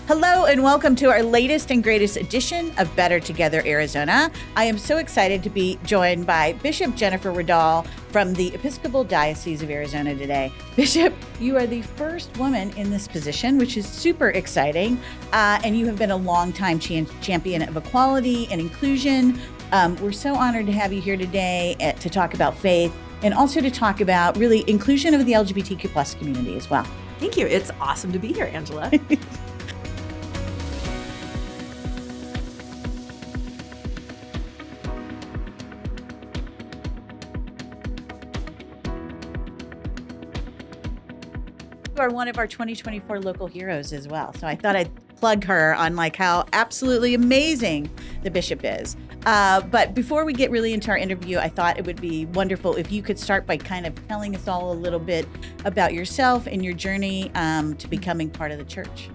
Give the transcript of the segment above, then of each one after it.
Hello and welcome to our latest and greatest edition of Better Together Arizona. I am so excited to be joined by Bishop Jennifer Reddall from the Episcopal Diocese of Arizona today. Bishop, you are the first woman in this position, which is super exciting, and you have been a longtime champion of equality and inclusion. We're so honored to have you here today to talk about faith and also to talk about really inclusion of the LGBTQ plus community as well. Thank you. It's awesome to be here, Angela. Are one of our 2024 local heroes as well. So I thought I'd plug her on like how absolutely amazing the bishop is. But before we get really into our interview, I thought it would be wonderful if you could start by kind of telling us all a little bit about yourself and your journey to becoming part of the church.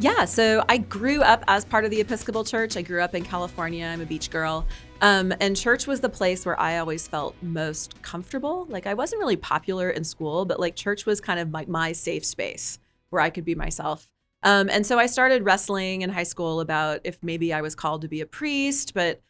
Yeah, so I grew up as part of the Episcopal Church. I grew up in California. I'm a beach girl. And church was the place where I always felt most comfortable. Like I wasn't really popular in school, but like church was kind of like my safe space where I could be myself. And so I started wrestling in high school about if maybe I was called to be a priest, but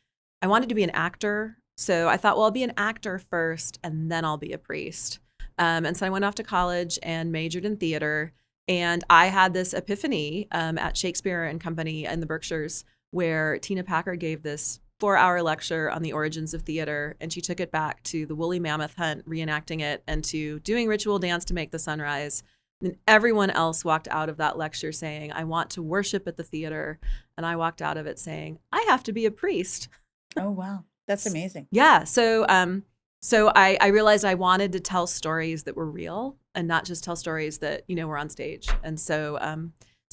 I wanted to be an actor. So I thought, well, I'll be an actor first and then I'll be a priest. And so I went off to college and majored in theater. And I had this epiphany at Shakespeare and Company in the Berkshires where Tina Packer gave this 4-hour lecture on the origins of theater. And she took it back to the woolly mammoth hunt, reenacting it, and to doing ritual dance to make the sunrise. And everyone else walked out of that lecture saying, I want to worship at the theater. And I walked out of it saying, I have to be a priest. Oh, wow. That's amazing. Yeah. So I realized I wanted to tell stories that were real and not just tell stories that, were on stage. And so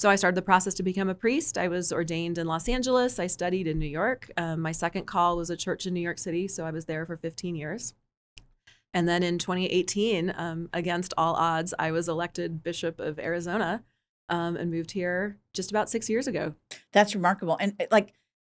I started the process to become a priest. I was ordained in Los Angeles. I studied in New York. My second call was a church in New York City. So I was there for 15 years. And then in 2018, against all odds, I was elected Bishop of Arizona and moved here just about 6 years ago. That's remarkable. And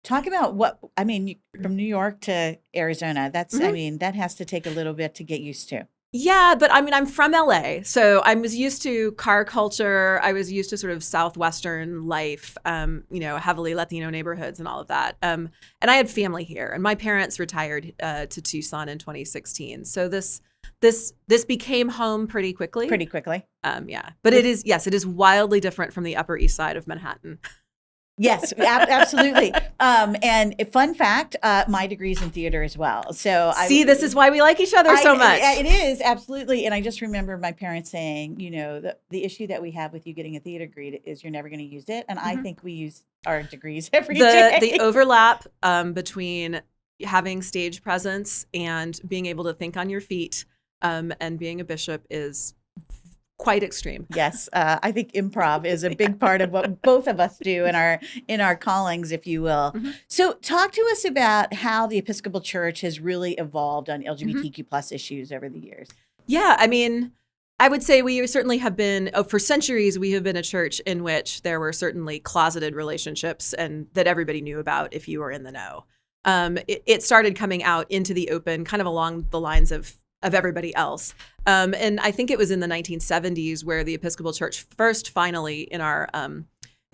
talk about from New York to Arizona, that's, that has to take a little bit to get used to. Yeah, but I'm from LA, so I was used to car culture. I was used to sort of Southwestern life, heavily Latino neighborhoods and all of that. And I had family here, and my parents retired to Tucson in 2016. So this became home pretty quickly. Yeah, but it is wildly different from the Upper East Side of Manhattan. Yes, absolutely. And a fun fact, my degree's in theater as well. So this is why we like each other so much. It is, absolutely. And I just remember my parents saying, the issue that we have with you getting a theater degree is you're never going to use it. And I think we use our degrees every day. The overlap between having stage presence and being able to think on your feet and being a bishop is quite extreme. Yes, I think improv is a big part of what both of us do in our callings, if you will. Mm-hmm. So talk to us about how the Episcopal Church has really evolved on LGBTQ plus issues over the years. Yeah, I would say we certainly have been, for centuries, we have been a church in which there were certainly closeted relationships and that everybody knew about if you were in the know. It started coming out into the open kind of along the lines of everybody else. And I think it was in the 1970s where the Episcopal Church first finally in our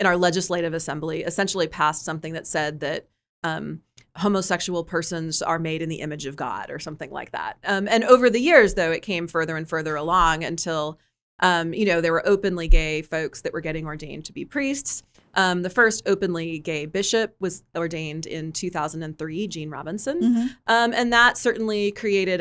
legislative assembly essentially passed something that said that homosexual persons are made in the image of God or something like that. And over the years, though, it came further and further along until, there were openly gay folks that were getting ordained to be priests. The first openly gay bishop was ordained in 2003, Gene Robinson. Mm-hmm. And that certainly created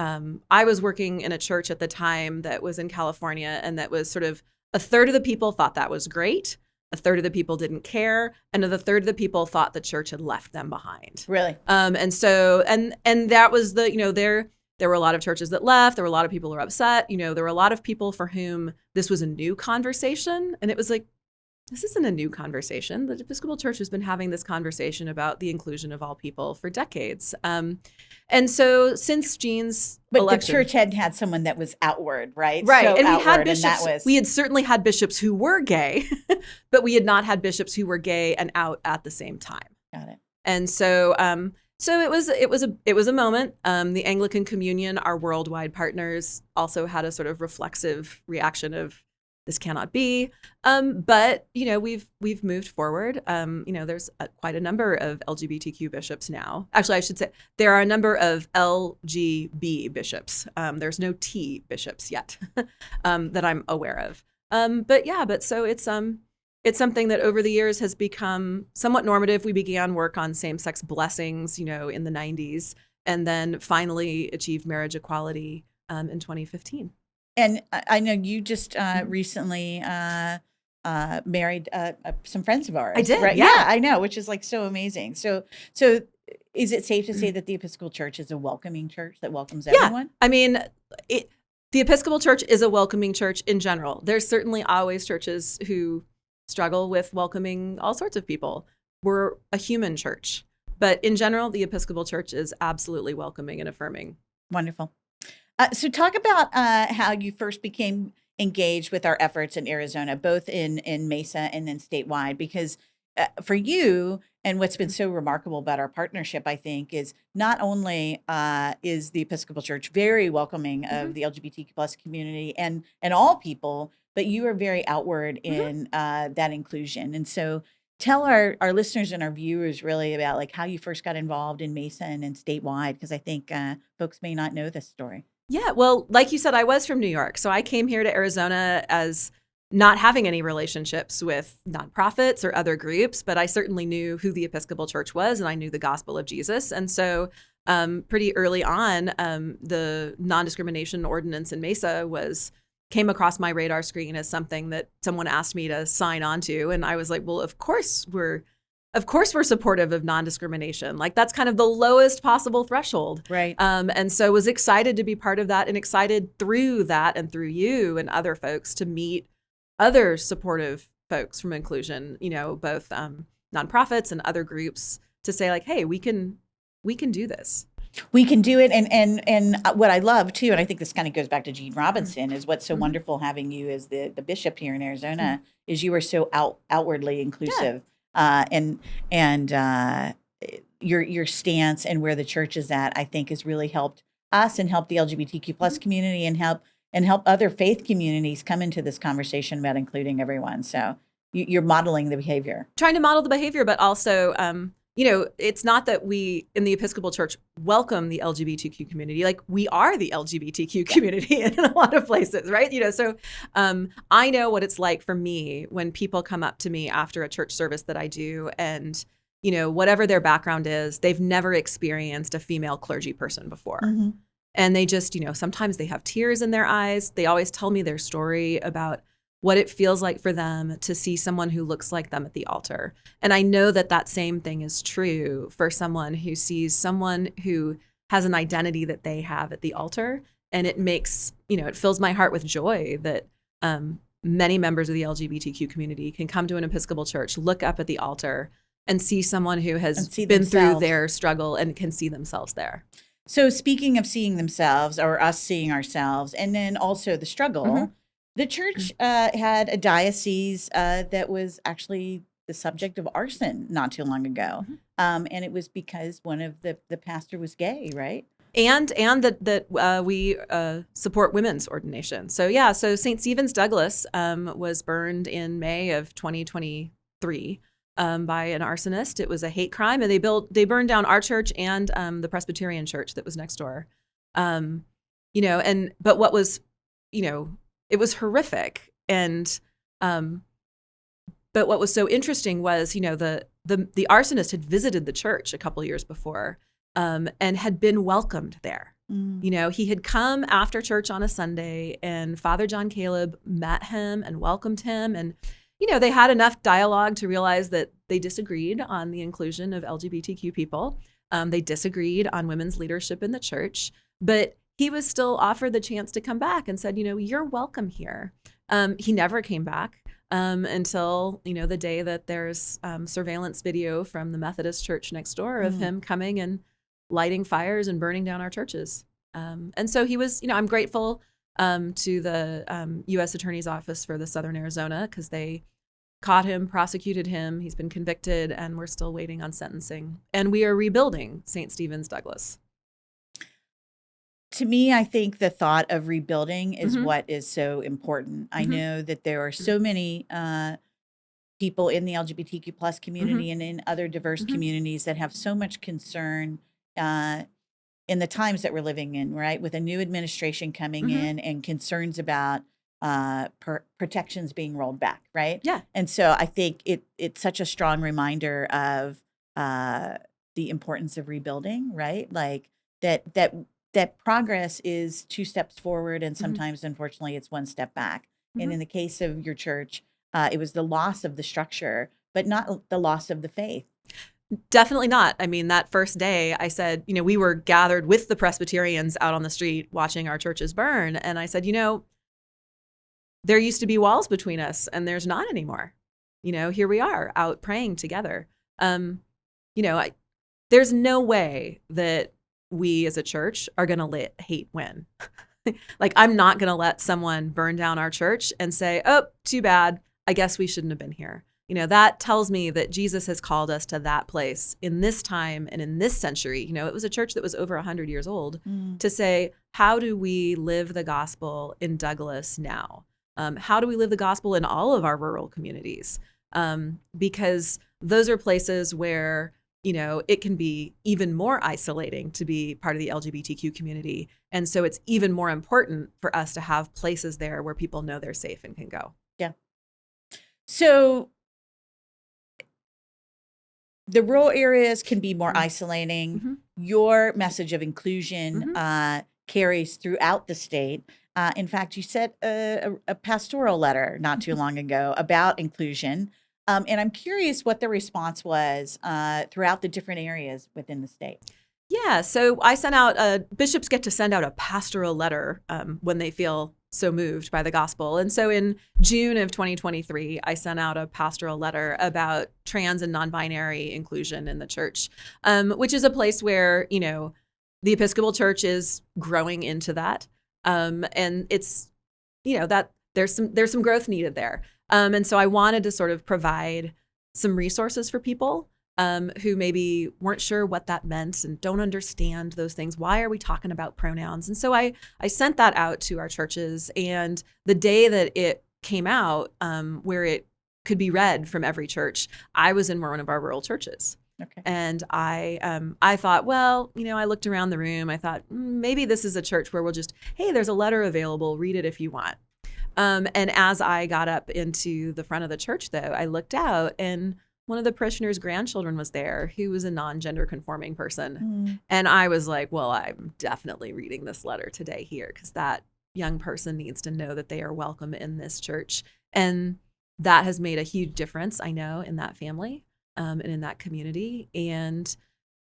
I was working in a church at the time that was in California, and that was sort of a third of the people thought that was great. A third of the people didn't care. And a third of the people thought the church had left them behind. Really? And so, and that was there were a lot of churches that left. There were a lot of people who were upset. There were a lot of people for whom this was a new conversation. And it was like, this isn't a new conversation. The Episcopal Church has been having this conversation about the inclusion of all people for decades. And so since Gene's election... the church hadn't had someone that was outward, right? Right. So and we outward, had bishops. We had certainly had bishops who were gay, but we had not had bishops who were gay and out at the same time. Got it. And so it was a moment. The Anglican Communion, our worldwide partners, also had a sort of reflexive reaction of, this cannot be. But we've moved forward. There's quite a number of LGBTQ bishops now. Actually, I should say there are a number of LGB bishops. There's no T bishops yet that I'm aware of. But so it's something that over the years has become somewhat normative. We began work on same-sex blessings, in the 90s, and then finally achieved marriage equality in 2015. And I know you just recently married some friends of ours. I did, right? yeah. I know, which is like so amazing. So is it safe to say that the Episcopal Church is a welcoming church that welcomes everyone? I mean, the Episcopal Church is a welcoming church in general. There's certainly always churches who struggle with welcoming all sorts of people. We're a human church. But in general, the Episcopal Church is absolutely welcoming and affirming. Wonderful. So talk about how you first became engaged with our efforts in Arizona, both in Mesa and then statewide, because for you, and what's been so remarkable about our partnership, I think, is not only is the Episcopal Church very welcoming of the LGBTQ plus community and all people, but you are very outward in that inclusion. And so tell our listeners and our viewers really about like how you first got involved in Mesa and then statewide, because I think folks may not know this story. Yeah, well, like you said, I was from New York. So I came here to Arizona as not having any relationships with nonprofits or other groups, but I certainly knew who the Episcopal Church was and I knew the gospel of Jesus. And so pretty early on, the non-discrimination ordinance in Mesa came across my radar screen as something that someone asked me to sign on to. And I was like, well, of course we're supportive of non-discrimination. Like that's kind of the lowest possible threshold. Right. And so was excited to be part of that and excited through that and through you and other folks to meet other supportive folks from inclusion, both nonprofits and other groups to say like, hey, we can do this. We can do it. And what I love too, and I think this kind of goes back to Gene Robinson, is what's so wonderful having you as the bishop here in Arizona is you are so outwardly inclusive. And your stance and where the church is at, I think, has really helped us and helped the LGBTQ plus community and help other faith communities come into this conversation about including everyone. So you're modeling the behavior. Trying to model the behavior, but also, it's not that we in the Episcopal Church welcome the LGBTQ community. Like we are the LGBTQ community in a lot of places, right? So I know what it's like for me when people come up to me after a church service that I do and, whatever their background is, they've never experienced a female clergy person before. Mm-hmm. And they just, sometimes they have tears in their eyes. They always tell me their story about what it feels like for them to see someone who looks like them at the altar. And I know that same thing is true for someone who sees someone who has an identity that they have at the altar. And it makes, it fills my heart with joy that many members of the LGBTQ community can come to an Episcopal church, look up at the altar and see someone who has been through their struggle and can see themselves there. So speaking of seeing themselves or us seeing ourselves, and then also the struggle, the church had a diocese that was actually the subject of arson not too long ago. And it was because one of the pastor was gay, right? And that we support women's ordination. So so St. Stephen's Douglas was burned in May of 2023 by an arsonist. It was a hate crime, and they burned down our church and the Presbyterian church that was next door. But what was, it was horrific. And but what was so interesting was, the arsonist had visited the church a couple years before and had been welcomed there. He had come after church on a Sunday, and Father John Caleb met him and welcomed him. And, they had enough dialogue to realize that they disagreed on the inclusion of LGBTQ people. They disagreed on women's leadership in the church, but he was still offered the chance to come back and said, you're welcome here. He never came back until, the day that there's surveillance video from the Methodist church next door of him coming and lighting fires and burning down our churches. And so he was, I'm grateful to the U.S. Attorney's Office for the Southern Arizona because they caught him, prosecuted him. He's been convicted, and we're still waiting on sentencing. And we are rebuilding St. Stephen's Douglas. To me, I think the thought of rebuilding is Mhm. what is so important. I Mhm. know that there are so many people in the LGBTQ plus Mhm. community and in other diverse Mhm. communities that have so much concern uh, in the times that we're living in, right? With a new administration coming Mhm. in and concerns about protections being rolled back, right? Yeah. And so I think it's such a strong reminder of uh, the importance of rebuilding, right? Like that progress is two steps forward, and Mhm. sometimes, unfortunately, it's one step back. And Mhm. in the case of your church, it was the loss of the structure, but not the loss of the faith. Definitely not. I mean, that first day I said, we were gathered with the Presbyterians out on the street watching our churches burn. And I said, there used to be walls between us and there's not anymore. Here we are out praying together. Um, there's no way that we as a church are going to let hate win. Like, I'm not going to let someone burn down our church and say, oh, too bad. I guess we shouldn't have been here. That tells me that Jesus has called us to that place in this time and in this century. It was a church that was over 100 years old to say, how do we live the gospel in Douglas now? How do we live the gospel in all of our rural communities? Because those are places where it can be even more isolating to be part of the LGBTQ community. And so it's even more important for us to have places there where people know they're safe and can go. Yeah. So the rural areas can be more isolating. Mm-hmm. Your message of inclusion Mm-hmm. Carries throughout the state. In fact, you sent a pastoral letter not too long ago about inclusion. And I'm curious what the response was throughout the different areas within the state. Yeah, so I sent out, bishops get to send out a pastoral letter when they feel so moved by the gospel. And so in June of 2023, I sent out a pastoral letter about trans and non-binary inclusion in the church, which is a place where, the Episcopal Church is growing into that. And it's, that there's some growth needed there. And so I wanted to sort of provide some resources for people who maybe weren't sure what that meant and don't understand those things. Why are we talking about pronouns? And so I sent that out to our churches. And the day that it came out, where it could be read from every church, I was in one of our rural churches. Okay. And I thought, well, I looked around the room. I thought, maybe this is a church where we'll just, hey, there's a letter available. Read it if you want. And as I got up into the front of the church, though, I looked out and one of the parishioners' grandchildren was there who was a non-gender conforming person. And I was like, well, I'm definitely reading this letter today here because that young person needs to know that they are welcome in this church. And that has made a huge difference, I know, in that family and in that community. And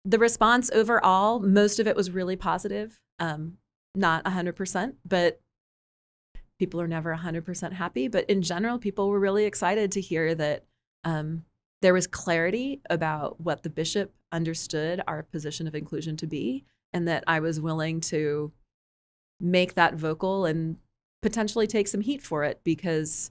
the response overall, most of it was really positive, not 100%, but people are never 100% happy. But in general, people were really excited to hear that there was clarity about what the bishop understood our position of inclusion to be, and that I was willing to make that vocal and potentially take some heat for it because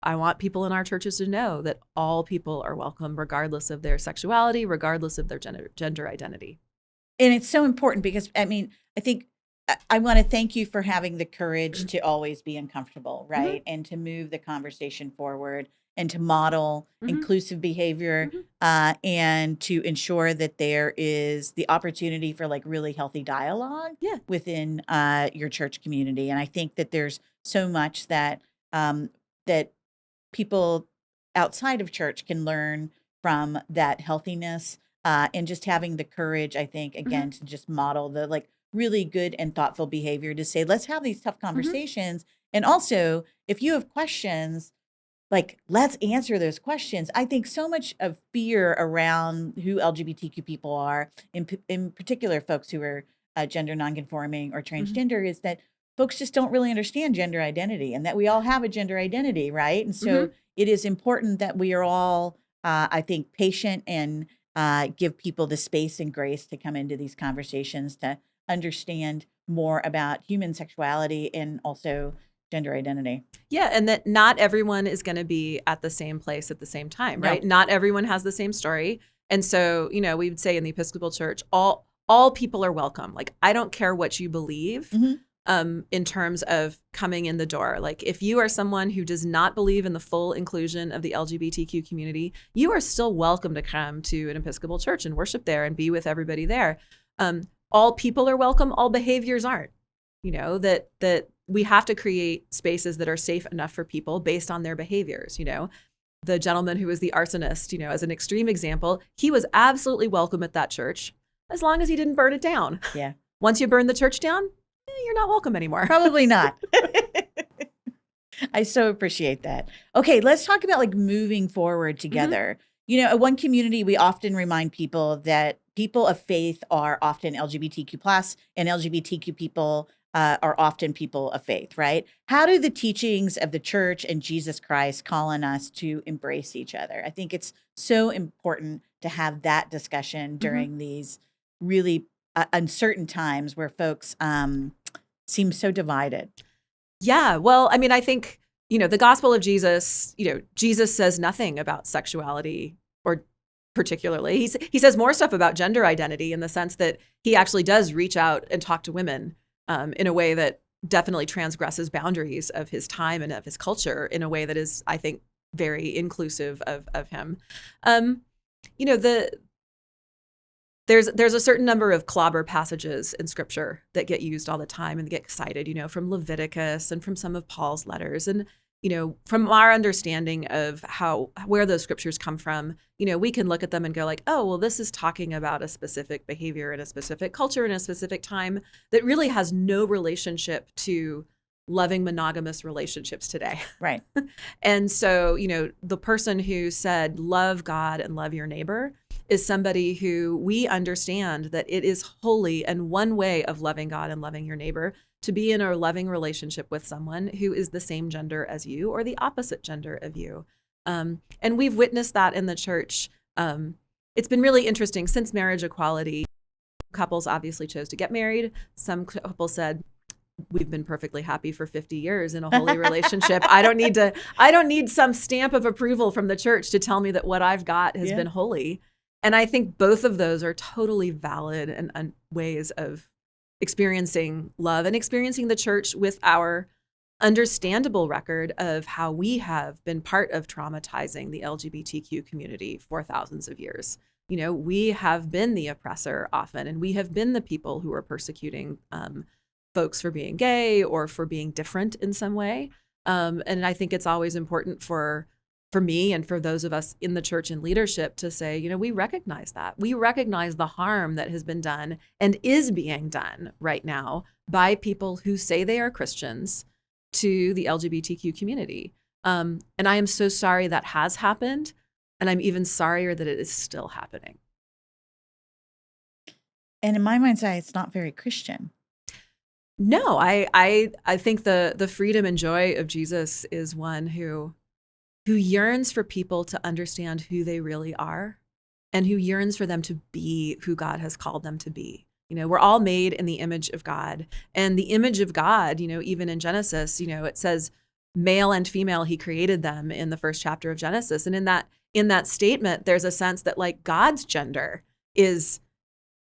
I want people in our churches to know that all people are welcome, regardless of their sexuality, regardless of their gender identity. And it's so important because, I think I want to thank you for having the courage to always be uncomfortable, right? And to move the conversation forward and to model inclusive behavior and to ensure that there is the opportunity for like really healthy dialogue within your church community. And I think that there's so much that that people outside of church can learn from that healthiness and just having the courage, I think, again, to just model the like really good and thoughtful behavior to say, let's have these tough conversations. And also, if you have questions, like, let's answer those questions. I think so much of fear around who LGBTQ people are, in particular, folks who are gender nonconforming or transgender, is that folks just don't really understand gender identity and that we all have a gender identity, right? And so it is important that we are all, I think, patient and give people the space and grace to come into these conversations to understand more about human sexuality and also gender identity. Yeah, and that not everyone is going to be at the same place at the same time, right? No. Not everyone has the same story. And so, we would say in the Episcopal Church, all all people are welcome. Like, I don't care what you believe. Mhm. In terms of coming in the door. Like, if you are someone who does not believe in the full inclusion of the LGBTQ community, you are still welcome to come to an Episcopal church and worship there and be with everybody there. All people are welcome, all behaviors aren't. That we have to create spaces that are safe enough for people based on their behaviors. The gentleman who was the arsonist, as an extreme example, he was absolutely welcome at that church as long as he didn't burn it down. Yeah. Once you burn the church down, you're not welcome anymore. Probably not. I so appreciate that. Okay, let's talk about like moving forward together. At one community, we often remind people that people of faith are often LGBTQ plus, and LGBTQ people are often people of faith, right? How do the teachings of the church and Jesus Christ call on us to embrace each other? I think it's so important to have that discussion during these really uncertain times where folks seem so divided. Yeah. Well, I mean, I think, the gospel of Jesus, Jesus says nothing about sexuality, or particularly. He says more stuff about gender identity, in the sense that he actually does reach out and talk to women in a way that definitely transgresses boundaries of his time and of his culture, in a way that is, I think, very inclusive of him. There's a certain number of clobber passages in scripture that get used all the time and get cited, from Leviticus and from some of Paul's letters. And, from our understanding of where those scriptures come from, we can look at them and go like, oh, well, this is talking about a specific behavior in a specific culture in a specific time that really has no relationship to loving monogamous relationships today. Right. And so, the person who said, love God and love your neighbor, is somebody who we understand that it is holy, and one way of loving God and loving your neighbor to be in a loving relationship with someone who is the same gender as you or the opposite gender of you. And we've witnessed that in the church. It's been really interesting since marriage equality. Couples obviously chose to get married. Some couples said, we've been perfectly happy for 50 years in a holy relationship. I don't need some stamp of approval from the church to tell me that what I've got has been holy. And I think both of those are totally valid and ways of experiencing love and experiencing the church with our understandable record of how we have been part of traumatizing the LGBTQ community for thousands of years. We have been the oppressor often, and we have been the people who are persecuting folks for being gay or for being different in some way. And I think it's always important for me and for those of us in the church and leadership to say, we recognize that. We recognize the harm that has been done and is being done right now by people who say they are Christians to the LGBTQ community. And I am so sorry that has happened. And I'm even sorrier that it is still happening. And in my mind's eye, it's not very Christian. No, I think the freedom and joy of Jesus is one who yearns for people to understand who they really are, and who yearns for them to be who God has called them to be. We're all made in the image of God, and the image of God, even in Genesis, it says male and female, he created them in the first chapter of Genesis. And in that statement, there's a sense that like God's gender is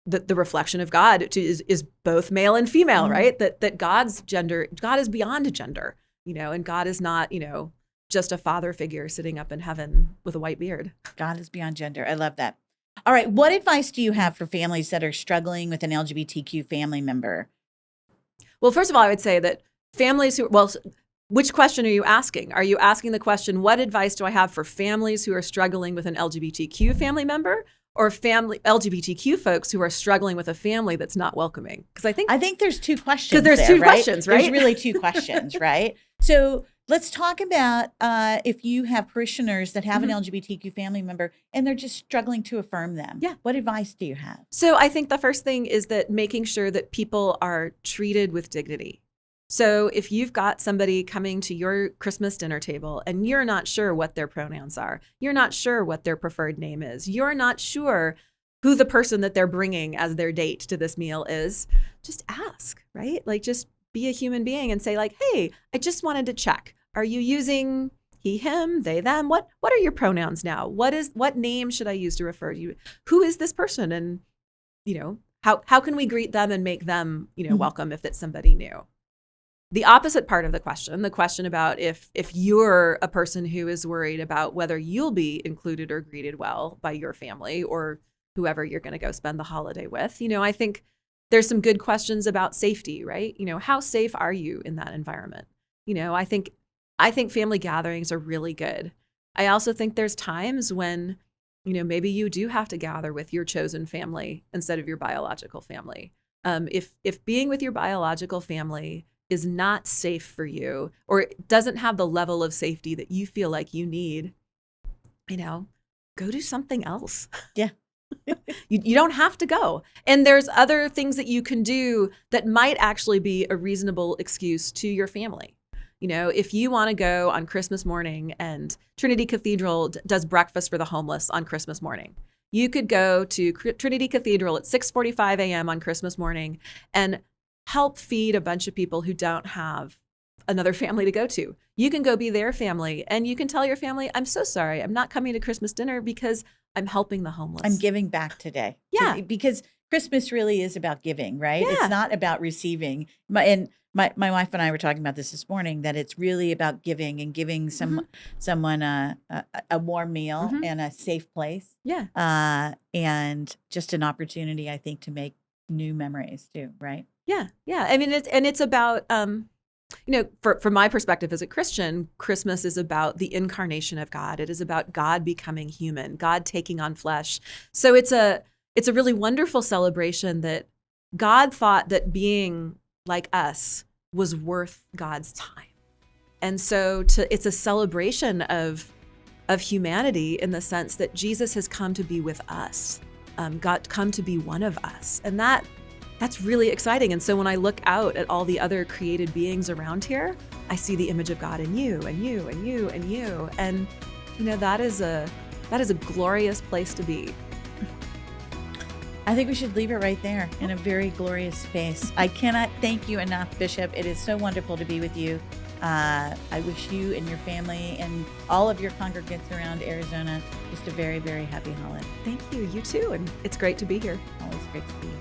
the reflection of God is both male and female, right? That God's gender, God is beyond gender, and God is not, just a father figure sitting up in heaven with a white beard. God is beyond gender. I love that. All right. What advice do you have for families that are struggling with an LGBTQ family member? Well, first of all, I would say that families which question are you asking? Are you asking the question, what advice do I have for families who are struggling with an LGBTQ family member, or LGBTQ folks who are struggling with a family that's not welcoming? Because I think there's two questions. Because there's two questions, right? There's really two questions, right? So let's talk about if you have parishioners that have an LGBTQ family member and they're just struggling to affirm them. Yeah. What advice do you have? So I think the first thing is that making sure that people are treated with dignity. So if you've got somebody coming to your Christmas dinner table and you're not sure what their pronouns are, you're not sure what their preferred name is, you're not sure who the person that they're bringing as their date to this meal is, just ask, right? Like, just be a human being and say like, hey, I just wanted to check. Are you using he, him, they, them? What are your pronouns now? What name should I use to refer to you? Who is this person? And, how can we greet them and make them, welcome if it's somebody new? The opposite part of the question about if you're a person who is worried about whether you'll be included or greeted well by your family or whoever you're going to go spend the holiday with, I think there's some good questions about safety, right? How safe are you in that environment? I think family gatherings are really good. I also think there's times when, maybe you do have to gather with your chosen family instead of your biological family. If being with your biological family is not safe for you or doesn't have the level of safety that you feel like you need, go do something else. Yeah. You don't have to go. And there's other things that you can do that might actually be a reasonable excuse to your family. If you want to go on Christmas morning and Trinity Cathedral does breakfast for the homeless on Christmas morning, you could go to Trinity Cathedral at 6:45 a.m. on Christmas morning and help feed a bunch of people who don't have another family to go to. You can go be their family and you can tell your family, I'm so sorry, I'm not coming to Christmas dinner because I'm helping the homeless. I'm giving back today. Yeah. Because Christmas really is about giving, right? Yeah. It's not about receiving. My wife and I were talking about this morning, that it's really about giving and giving someone a warm meal and a safe place. Yeah. And just an opportunity, I think, to make new memories too, right? Yeah. Yeah. I mean, it's about, from my perspective as a Christian, Christmas is about the incarnation of God. It is about God becoming human, God taking on flesh. So it's a really wonderful celebration that God thought that being like us was worth God's time. And so it's a celebration of humanity in the sense that Jesus has come to be with us, God come to be one of us. And that's really exciting. And so when I look out at all the other created beings around here, I see the image of God in you and you and you and you. And that is a glorious place to be. I think we should leave it right there in a very glorious space. I cannot thank you enough, Bishop. It is so wonderful to be with you. I wish you and your family and all of your congregants around Arizona just a very, very happy holiday. Thank you. You too. And it's great to be here. Always great to be here.